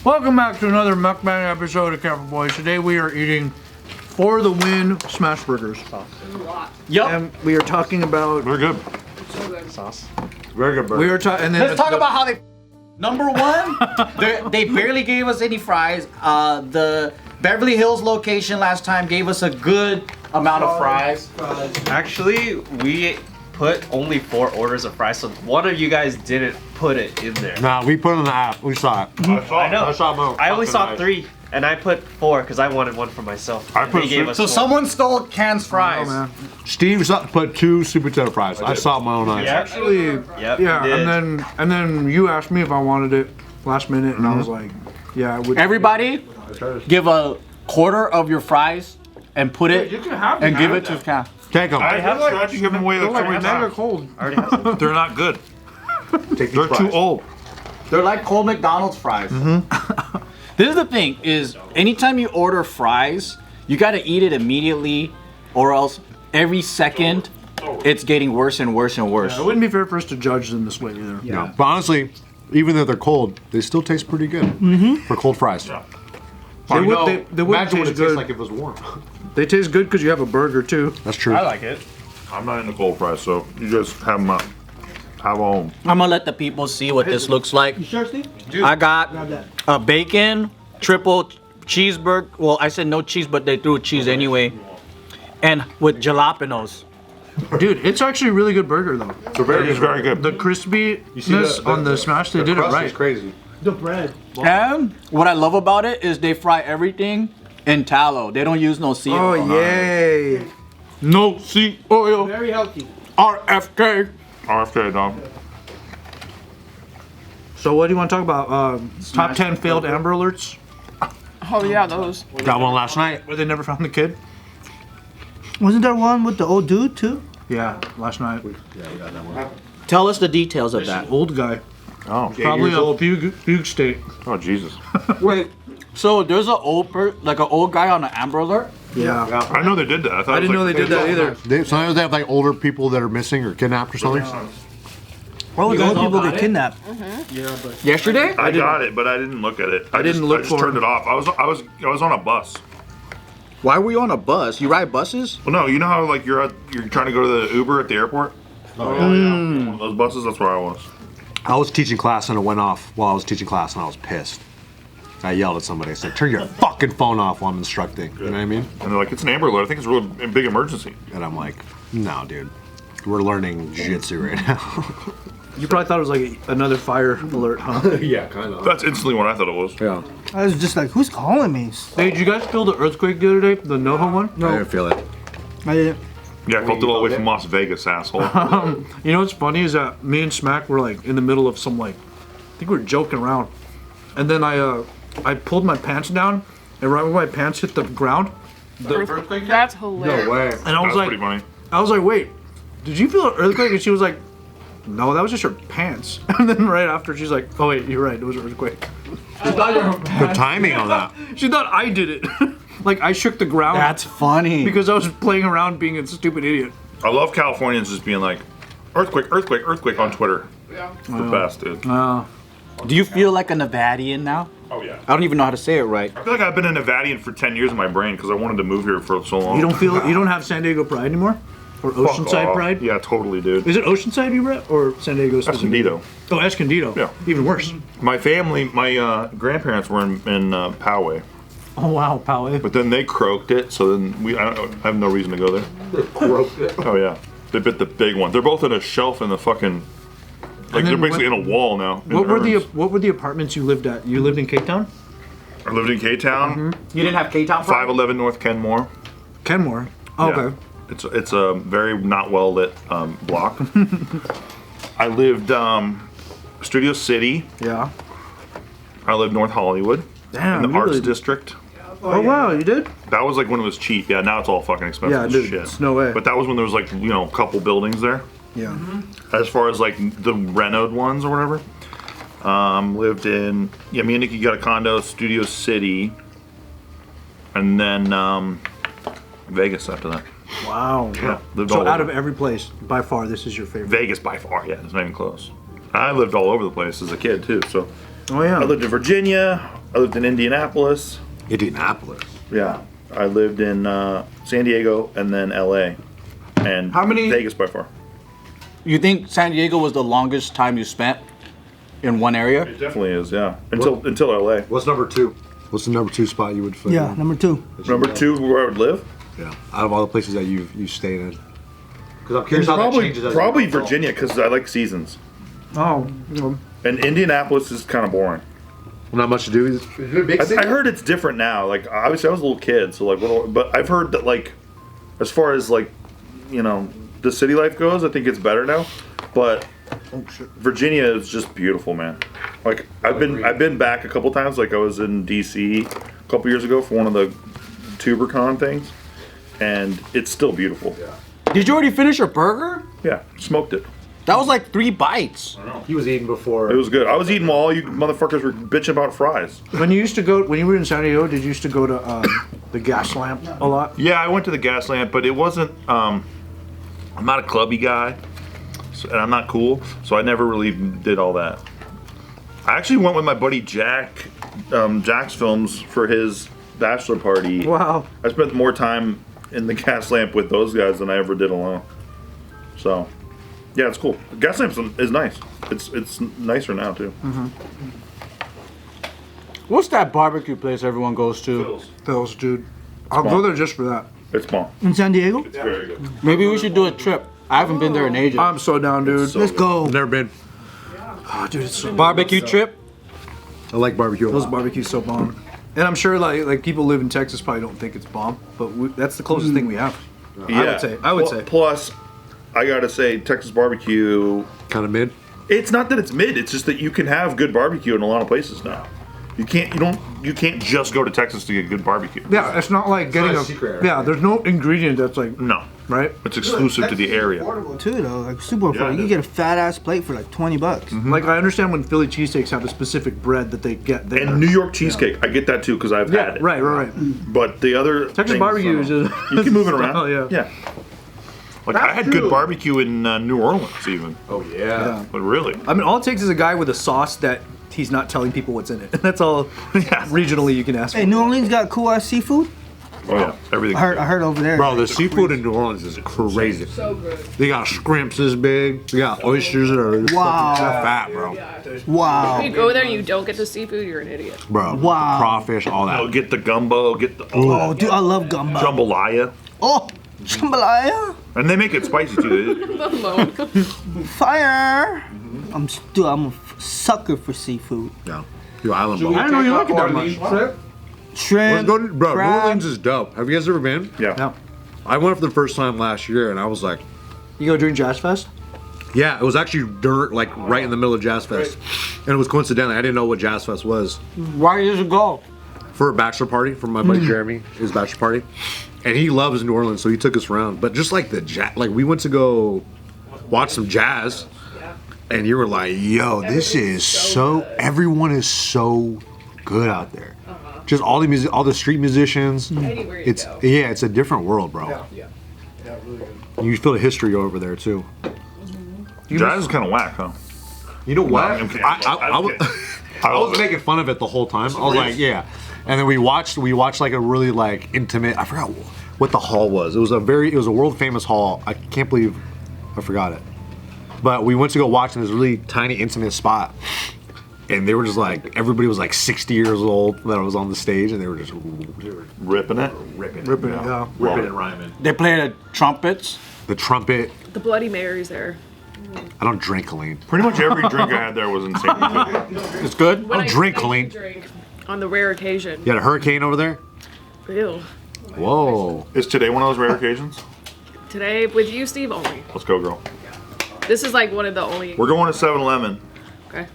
Welcome back to another mukbang episode of Camper Boys. Today we are eating For the Win smash burgers. Yup. And we are talking about. They're good. So good. Sauce. Very good burger. We were talking. Let's talk about how they. Number one, they barely gave us any fries. The Beverly Hills location last time gave us a good amount of fries. Actually, we put only 4 orders of fries, so one of you guys didn't put it in there. Nah, we put it in the app. We saw it. I know. I saw them. I only saw 3, and I put 4 because I wanted one for myself. I and put they gave three. us So 4. someone stole Can's fries. Oh, man. Steve put 2 sweet potato fries. I saw it with my own eyes. Yeah. Actually, Yep, yeah, you did. and then you asked me if I wanted it last minute, and I was like, yeah, I would. Everybody, give a quarter of your fries and put it You can have and them. give it to Can. Take them. I have tried to give them away They're like like 3 mega times. cold. I already have some. They're not good. Take They're too old. They're like cold McDonald's fries. This is the thing: is anytime you order fries, you gotta eat it immediately, or else every second it's getting worse and worse and worse. It wouldn't be fair for us to judge them this way either. No. But honestly, even though they're cold, they still taste pretty good for cold fries. They would. They would Imagine what taste it tastes good. like if it was warm. They taste good because you have a burger too. That's true. I like it. I'm not into cold fries, so you just have them up. Have them. I'm gonna let the people see what this looks like. You sure, Steve? I got Grab that. a bacon triple cheeseburger. Well, I said no cheese, but they threw cheese anyway, and with jalapenos. Dude, it's actually a really good burger though. It's very good. The crispiness on the smash, they did it right. crazy. The bread. And what I love about it is they fry everything in tallow. They don't use no seed Oh oil. yay! No seat oil. Very healthy. RFK. RFK, dog. So what do you want to talk about? Top 10 failed Amber Alerts? Oh yeah, those. Got one last night. Where they never found the kid? Wasn't there one with the old dude too? Yeah, last night. Tell us the details of that. Old guy. Oh. Probably a fugue state. Oh, Jesus. Wait, so there's an old like an old guy on an Amber Alert? Yeah. I know they did that. I, thought I it was didn't know like- they did that either. Sometimes they have like older people that are missing or kidnapped or something. What was You the guys old people all get got kidnapped? Yeah, but Yesterday? I got it, but I didn't look at it. I didn't just, look I just for turned it. it off. I was on a bus. Why were you on a bus? You ride buses? Well, no, you know how like you're trying to go to the Uber at the airport. Oh yeah. One of those buses. That's where I was. I was teaching class and it went off while I was teaching class and I was pissed. I yelled at somebody. I said, turn your fucking phone off while I'm instructing. You know what I mean? And they're like, it's an Amber Alert. I think it's a real big emergency. And I'm like, no, dude. We're learning jiu-jitsu right now. you probably thought it was like another fire alert, huh? Yeah, kind of. That's instantly what I thought it was. Yeah. I was just like, who's calling me? Hey, did you guys feel the earthquake the other day? The NOAA one? I didn't feel it. I didn't. Yeah, I felt it all the way from Las Vegas, asshole. You know what's funny is that me and Smack were like in the middle of some like, I think we were joking around. And then I pulled my pants down, and right when my pants hit the ground, the earthquake hit. That's hilarious. No way. And I was That's pretty funny. wait, did you feel an earthquake? And she was like, no, that was just her pants. And then right after, she's like, oh wait, you're right, it was an earthquake. She thought you were The timing on that. She thought I did it. Like I shook the ground That's funny. because I was playing around being a stupid idiot. I love Californians just being like, earthquake, earthquake, earthquake on Twitter. Yeah. It's the best, dude. Do you feel like a Nevadian now? Oh yeah. I don't even know how to say it right. I feel like I've been a Nevadian for 10 years in my brain because I wanted to move here for so long. You don't have San Diego pride anymore? Or Fuck Oceanside off. pride? Yeah, totally, dude. Is it Oceanside you rep or San Diego? Escondido. Oh, Escondido. Yeah. Even worse. My family, my grandparents were in Poway, Oh wow, Poway. but then they croaked it, so then I have no reason to go there. Croaked it. Oh yeah, they bit the big one. They're both in a shelf in the fucking, like And they're then basically in a wall now. in What were the urns. apartments you lived at? You lived in Cape Town? I lived in K-Town, You didn't have K-Town fries? 511 North Kenmore. Kenmore. Oh, Yeah. okay. It's a very not well lit block. I lived Studio City. Yeah. I lived North Hollywood Damn. in the you Arts really- District. Oh wow, you did? That was like when it was cheap. Yeah, now it's all fucking expensive Yeah, as dude, shit. it's no way. But that was when there was like, you know, a couple buildings there. Yeah. As far as like the renoed ones or whatever. Lived in, yeah, me and Nikki got a condo, Studio City. And then Vegas after that. Wow. Yeah, lived So all out over. of every place, by far, this is your favorite. Vegas by far, yeah, it's not even close. I lived all over the place as a kid too, so. Oh yeah. I lived in Virginia, I lived in Indianapolis. Indianapolis. Yeah. I lived in San Diego and then LA. And How many- Vegas by far. You think San Diego was the longest time you spent in one area? It definitely is, yeah. Until LA. What's number 2? What's the number 2 spot you would fit Yeah, in? number 2. Number 2 where I would live? Yeah. Out of all the places that you've stayed in. Because I'm curious how that changes. as you Probably go. Virginia because I like seasons. Oh, you know. And Indianapolis is kind of boring. Not much to do. Is it a big city? I heard it's different now. Like obviously I was a little kid, so like, but I've heard that like, as far as like, you know, the city life goes, I think it's better now. But Virginia is just beautiful, man. Like I've been back a couple times. Like I was in DC a couple years ago for one of the TuberCon things, and it's still beautiful. Did you already finish your burger? Yeah, smoked it. That was like 3 bites. He was eating before. It was good. I was eating while all you motherfuckers were bitching about fries. When you were in San Diego, did you used to go to the Gas Lamp a lot? Yeah, I went to the gas lamp, but it wasn't. I'm not a clubby guy, and I'm not cool, so I never really did all that. I actually went with my buddy Jack, Jack's Films, for his bachelor party. Wow. I spent more time in the gas lamp with those guys than I ever did alone. So, yeah, it's cool. Gas lamp is nice. It's nicer now too. What's that barbecue place everyone goes to? Those, dude. I'll go there just for that. It's small. In San Diego? It's very good. Maybe we should do a trip. I haven't been there in ages. I'm so down, dude. Let's go. Never been. Oh, dude, it's so Barbecue trip? I like barbecue. Those barbecues so bomb. And I'm sure like people who live in Texas probably don't think it's bomb, but that's the closest thing we have. Yeah. I would say. Plus, I gotta say, Texas barbecue. Kind of mid. It's not that it's mid. It's just that you can have good barbecue in a lot of places now. You can't just go to Texas to get good barbecue. Yeah, it's not like getting not a a secret area. yeah. There's no ingredient that's like No, right. it's exclusive to the area. Affordable too, though. Like super affordable. it You can is. get a fat ass plate for like $20. Like I understand when Philly cheesesteaks have a specific bread that they get there. And New York cheesecake, I get that too because I've had it. right. But the other Texas things, barbecue is just you can move it around. Oh, yeah. Yeah. Like I had good barbecue in New Orleans even. Oh yeah. But really, I mean, all it takes is a guy with a sauce that he's not telling people what's in it. That's all. Regionally, you can ask Hey, for. New Orleans got cool ass seafood. oh yeah, everything. I heard over there. Bro, the seafood in New Orleans is crazy. So good. They got shrimps this big. They got oysters that are Wow. fucking fat, bro. Wow. If you go there and you don't get the seafood, you're an idiot. Bro. Wow. Crawfish, all that. Oh, get the gumbo, get the Oh, dude, I love gumbo. jambalaya, Oh, jambalaya. and they make it spicy too. Alone. Fire. I'm a sucker for seafood. Yeah. Dude, island I ball. didn't know you liked it that much. Shrimp. Bro, New crab. Orleans is dope. Have you guys ever been? Yeah. No. I went for the first time last year, and I was like, You go during Jazz Fest? yeah, it was actually like right in the middle of Jazz Fest, and it was coincidentally I didn't know what Jazz Fest was. Why did you go? For a bachelor party for my buddy Jeremy, his bachelor party, and he loves New Orleans, so he took us around. But just like like we went to go watch some jazz, and you were like, "Yo, this is so everyone is so good out there." Just all the street musicians. Anywhere you It's go. it's a different world, bro. You feel the history over there too. Jazz is kind of whack, huh? You know what? I'm kidding. I was, I love was it. making fun of it the whole time. I was like, yeah. And then we watched like a really like intimate. I forgot what the hall was. It was a world famous hall. I can't believe I forgot it. But we went to go watch in this really tiny intimate spot. And they were just like, everybody was like 60 years old that was on the stage, and they were just Ripping it. ripping it, yeah. and rhyming. They play the trumpets. The trumpet. The Bloody Mary's there. I don't drink, Kalyne. Pretty much every drink I had there was insane. It's good. When Don't drink, make Kalyne. you drink on the rare occasion. You had a hurricane over there? Ew. Whoa. Is today one of those rare occasions? Today with you, Steve, only. Let's go, girl. This is like one of the only. We're going to 7-Eleven. Okay.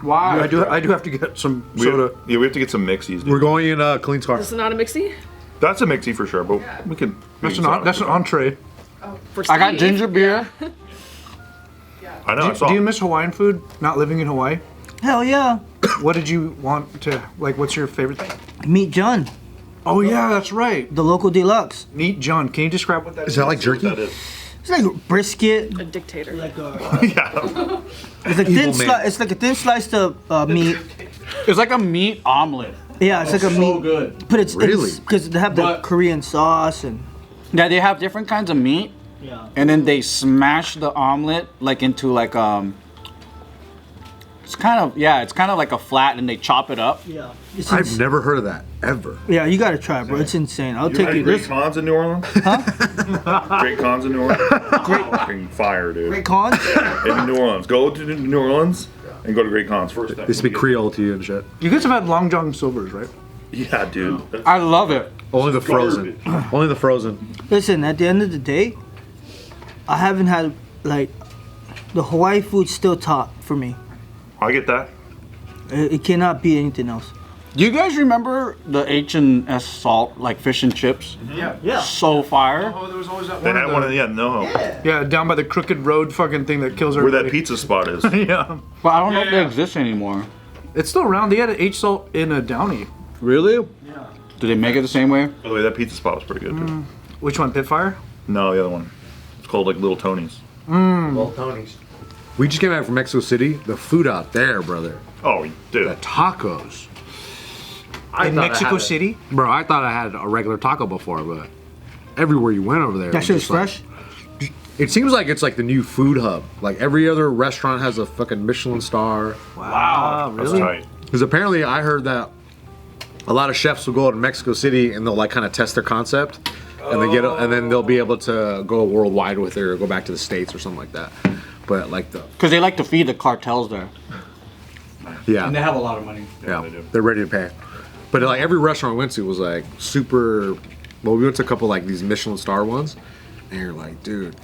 Why? I do have to get some soda. We have to get some mixies. Dude. We're going in Kalyne's car. This is not a mixie That's a mixie for sure, but we can. That's an entree. for Steve. I got ginger beer. I know. I saw. Do you miss Hawaiian food? Not living in Hawaii? Hell yeah. What did you want to like? What's your favorite thing? Meet John, Oh yeah, that's right. the local deluxe. Meet John. Can you describe what that is? Is that like jerky? That is. It's like brisket. A dictator. Like Yeah. it's like Evil man. it's like a thin slice of meat It's like a meat omelet. Yeah, it's like a so meat. good. But it's Really? because they have the But- Korean sauce and. Yeah, they have different kinds of meat, Yeah. and then they smash the omelet like into like It's kind of like a flat, and they chop it up. Yeah. It's I've never heard of that ever. Yeah, you gotta try it, bro. It's insane. I'll take Any you Great this. Cons in New Orleans? Huh? Great Cons in New Orleans? Fucking fire, dude. Great cons. In New Orleans. Go to New Orleans and go to Great Cons first. They speak Creole to you and shit. You guys have had Long John Silver's, right? Yeah, dude. I love it. Only the frozen. Only the frozen. Listen, at the end of the day, I haven't had like the Hawaii food's still top for me. I get that. It cannot be anything else. Do you guys remember the H&S salt, like fish and chips? Yeah. So fire. Oh, there was always that They one. had one of the, Yeah, down by the Crooked Road fucking thing that kills where everybody. that pizza spot is. Yeah. But I don't know if they exist anymore. It's still around. They had an H salt in a Downey. Really? Yeah. Do they make it the same way? By the way, that pizza spot was pretty good too. Which one? Pitfire? No, the other one. It's called like Little Tony's. We just came back from Mexico City. The food out there, brother. Oh, dude. The tacos. In Mexico City? Bro, I thought I had a regular taco before, but everywhere you went over there. That it shit was is just like- fresh. It seems like it's like the new food hub. Like every other restaurant has a fucking Michelin star. Wow, That's really? tight. Because apparently I heard that a lot of chefs will go to Mexico City and they'll like kind of test their concept, and then they'll be able to go worldwide with it or go back to the States or something like that. But like Because they like to feed the cartels there. yeah, And they have a lot of money. yeah, they do. they're ready to pay. But like every restaurant I went to was like super. Well, we went to a couple like these Michelin star ones, and you're like, dude,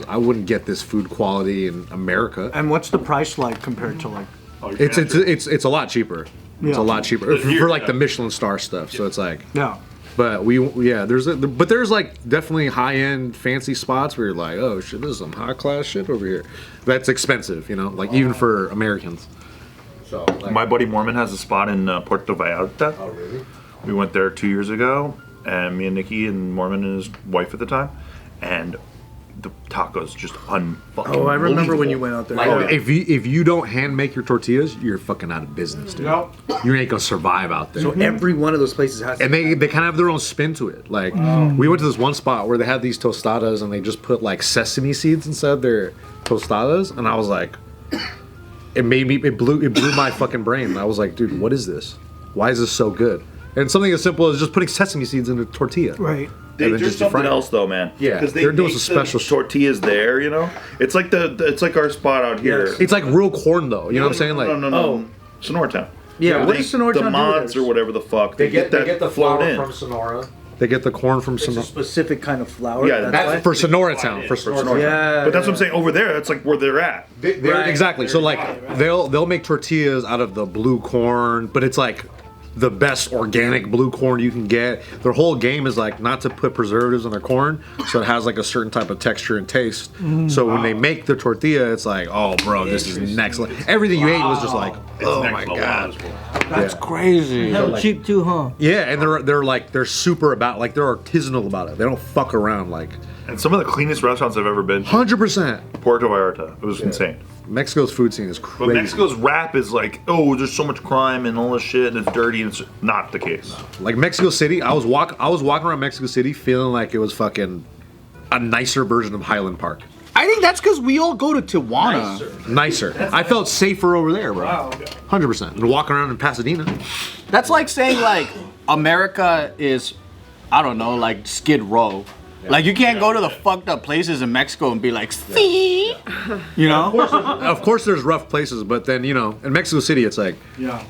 I wouldn't get this food quality in America. And what's the price like compared to like? Oh, you It's can't- it's a lot cheaper. It's a Yeah. lot cheaper But here- for like the Michelin star stuff. So it's like, Yeah. but there's like definitely high end fancy spots where you're like, oh shit, this is some high class shit over here. That's expensive, you know, like even for Americans. So like, My buddy Mormon has a spot in Puerto Vallarta. oh really? We went there 2 years ago, and me and Nikki and Mormon and his wife at the time, and the tacos just unfucking. Oh, I remember when you believable. went out there. Like Yeah. if you don't hand make your tortillas, you're fucking out of business, dude. You ain't gonna survive out there. So every one of those places has. And they kind of have their own spin to it. Like we went to this one spot where they had these tostadas and they just put like sesame seeds inside their tostadas, and I was like, it blew my fucking brain. I was like, dude, what is this? Why is this so good? And something as simple as just putting sesame seeds in a tortilla. Right. They And then do just something fry it. else though, man. Yeah, because they're doing make some special the tortillas there. You know, it's like it's like our spot out here. Yes. It's like real corn though. You know what I'm saying? Like no. Sonora Town. Yeah, what They- does Sonora the Town do mods there? or whatever the fuck. They get that float in. Sonora. They get the corn from It's a Sonora. specific kind of flour. Yeah, That's for Sonora Town. For Sonora Town. Yeah. But that's what I'm saying. Over there, that's like where they're at. Right. Exactly. So like they'll make tortillas out of the blue corn, but it's like the best organic blue corn you can get. Their whole game is like not to put preservatives on their corn, so it has like a certain type of texture and taste. So when they make the tortilla, it's like, oh bro, this is next level. Everything you ate was just like, oh my god. That's crazy. Hell cheap too, huh? Yeah, and they're super about like they're artisanal about it. They don't fuck around like And some of the cleanest restaurants I've ever been to. 100%. Puerto Vallarta. It was insane. Mexico's food scene is But crazy. Mexico's rap is like, oh, there's so much crime and all this shit, and it's dirty, and it's not the case. Like Mexico City, I was walking around Mexico City feeling like it was fucking a nicer version of Highland Park. I think that's because we all go to Tijuana. Nicer. I felt safer over there, bro. 100%. And walking around in Pasadena. That's like saying like America is, I don't know, like Skid Row. Like you can't go to the fucked up places in Mexico and be like, see, you know? Of course, there's rough places, but then in Mexico City, it's like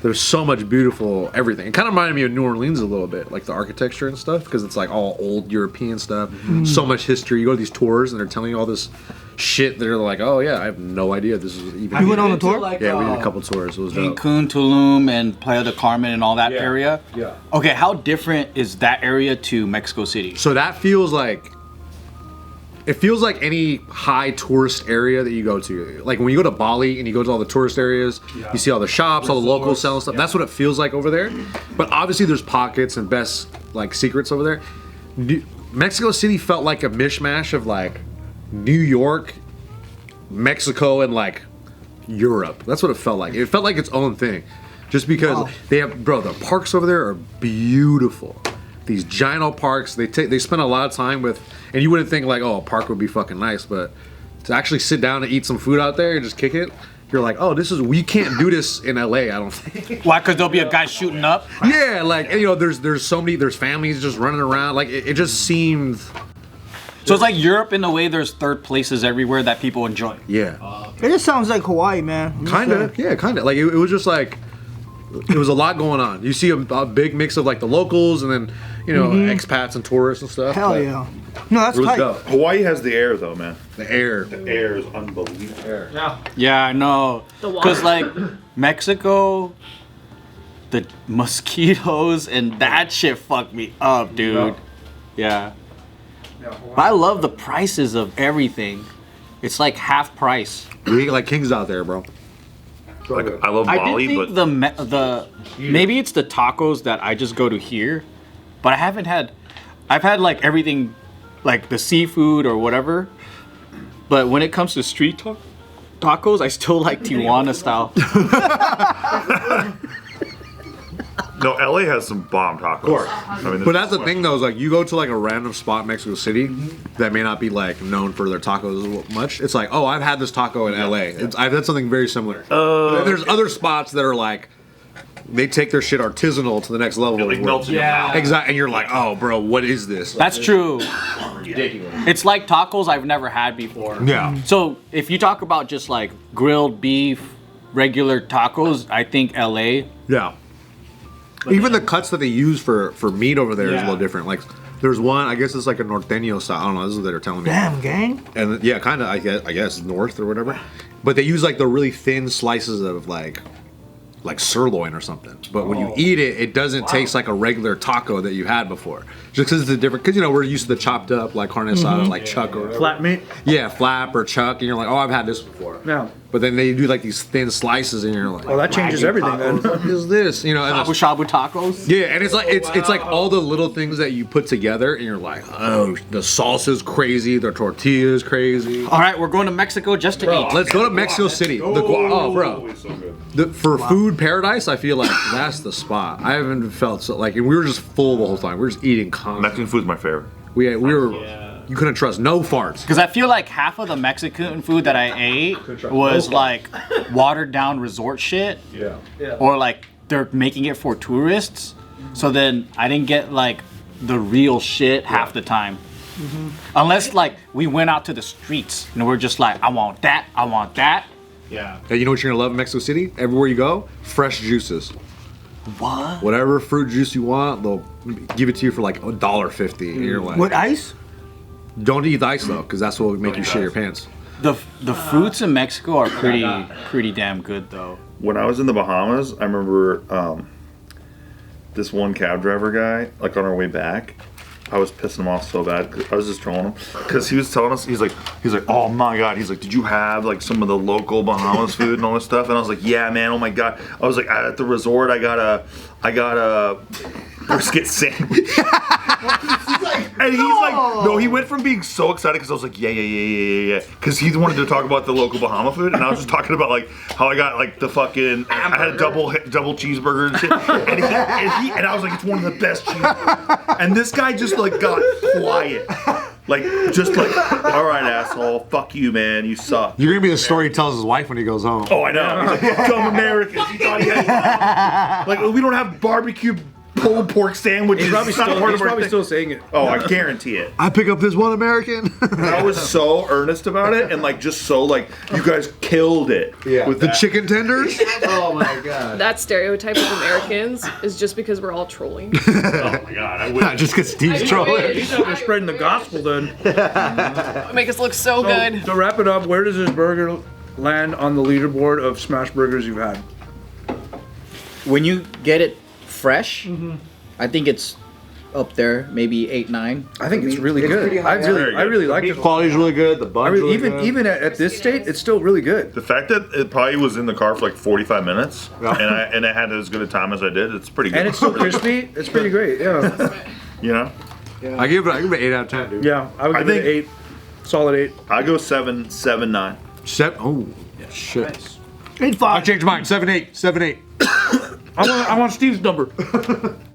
there's so much beautiful everything. It kind of reminded me of New Orleans a little bit, like the architecture and stuff, because it's like all old European stuff. So much history. You go to these tours and they're telling you all this shit. They're like, oh yeah, I have no idea this is even. You went on a tour? Yeah, we did a couple tours. It was dope. Cancun, Tulum, and Playa del Carmen and all that area. Yeah. Okay, how different is that area to Mexico City? So that feels like. It feels like any high tourist area that you go to. Like when you go to Bali and you go to all the tourist areas, you see all the shops, all the locals selling stuff. That's what it feels like over there. But obviously there's pockets and best like secrets over there. Mexico City felt like a mishmash of like New York, Mexico, and like Europe. That's what it felt like. It felt like its own thing. just because they have, bro. The parks over there are beautiful. These giant old parks. They spend a lot of time with, and you wouldn't think like, oh, a park would be fucking nice, but to actually sit down and eat some food out there and just kick it, you're like, oh, we can't do this in LA. I don't think. Why? Because there'll be a guy shooting up. Yeah, like, and, you know, there's so many, there's families just running around. Like it just seemed. So it's like Europe in the way there's third places everywhere that people enjoy. Yeah. It just sounds like Hawaii, man. Kind of, yeah, kind of. Like it was just like, it was a lot going on. You see a big mix of like the locals and then, you know, expats and tourists and stuff. Hell but yeah. No, that's It was tight. dope. Hawaii has the air though, man. The air. The air is unbelievable. Yeah, I know. The water. Because like Mexico, the mosquitoes and that shit fucked me up, dude. Yeah. But I love the prices of everything. It's like half price. We eat like kings out there, bro. Like, I love I Bali, did think but the maybe it's the tacos that I just go to here, but I've had like everything, like the seafood or whatever. But when it comes to street tacos, I still like Tijuana style. no, LA has some bomb tacos. Of course. I mean, But that's the thing though, is like you go to like a random spot in Mexico City that may not be like known for their tacos much. It's like, oh, I've had this taco in LA. I've had something very similar. There's other spots that are like, they take their shit artisanal to the next level. It like melts in your mouth. Exactly, and you're like, oh, bro, what is this? That's true. It's like tacos I've never had before. Yeah. So if you talk about just like grilled beef, regular tacos, I think LA. Yeah. Even the cuts that they use for meat over there is a little different. Like, there's one, I guess it's like a norteño style. I don't know, this is what they're telling me. Damn, gang. And yeah, kind of, I guess north or whatever. But they use like the really thin slices of like sirloin or something. But when you eat it, it doesn't taste like a regular taco that you had before. Just because it's a different, because you know, we're used to the chopped up like carne asada, like chuck or Flat meat. yeah, flap or chuck, and you're like, oh, I've had this before. Yeah. But then they do like these thin slices, and you're like, Well, that changes everything then. what is this? You know, and Shabu shabu tacos. yeah, and it's like it's like all the little things that you put together, and you're like, oh, the salsa's crazy, the tortilla's crazy. All right, we're going to Mexico just to eat. Let's go to Mexico City. Oh, bro. For food paradise, I feel like that's the spot. I haven't felt so like, and we were just full the whole time. We were just eating constantly. Mexican food's my favorite. We were, you couldn't trust no farts. Because I feel like half of the Mexican food that I ate was like watered down resort shit. Yeah. Or like they're making it for tourists. So then I didn't get like the real shit half the time. Unless like we went out to the streets and we're just like, I want that, I want that. Yeah. Hey, you know what you're gonna love in Mexico City? Everywhere you go, fresh juices. What? Whatever fruit juice you want, they'll give it to you for like $1.50. And you're like, With ice? don't eat the ice though, because that's what will make you shit your pants. The fruits in Mexico are pretty damn good though. When I was in the Bahamas, I remember this one cab driver guy, like on our way back, I was pissing him off so bad. 'Cause I was just trolling him because he was telling us, he's like, oh my god, he's like, did you have like some of the local Bahamas food and all this stuff? And I was like, yeah, man, oh my god. I was like, at the resort, I got a brisket sandwich. And he's like, no, he went from being so excited because I was like, yeah, because he wanted to talk about the local Bahama food, and I was just talking about like how I got like the fucking, I had a double cheeseburger and shit, and I was like, it's one of the best cheeseburgers. And this guy just like got quiet, like just like, all right, asshole, fuck you, man, you suck. You're gonna be the story he tells his wife when he goes home. Oh, I know. He's like, dumb Americans. He thought he had, like, we don't have barbecue pulled pork sandwiches. He's probably, It's not part of our thing. still saying it. Oh, I guarantee it. I pick up this one American. I was so earnest about it, and like just so like you guys killed it. Yeah. With The that. chicken tenders. Oh my god. That stereotype of Americans is just because we're all trolling. Oh my god, I wish. Just because Steve's trolling. We're spreading the gospel then. Make us look so good. To wrap it up, where does this burger land on the leaderboard of smash burgers you've had? When you get it fresh, I think it's up there, maybe 8, 9. I think it's really good. I really like it. Quality's really good. The bun's really good. Even at this state, it's still really good. The fact that it probably was in the car for like 45 minutes, and I had as good a time as I did, it's pretty good. And it's still crispy. It's pretty great. Yeah. You know, I give it an 8 out of 10, dude. Yeah. I would give it an 8. Solid 8. I go 7, 9. Oh, shit. 8-5. I changed mine. 7-8. 7-8. I want Steve's number.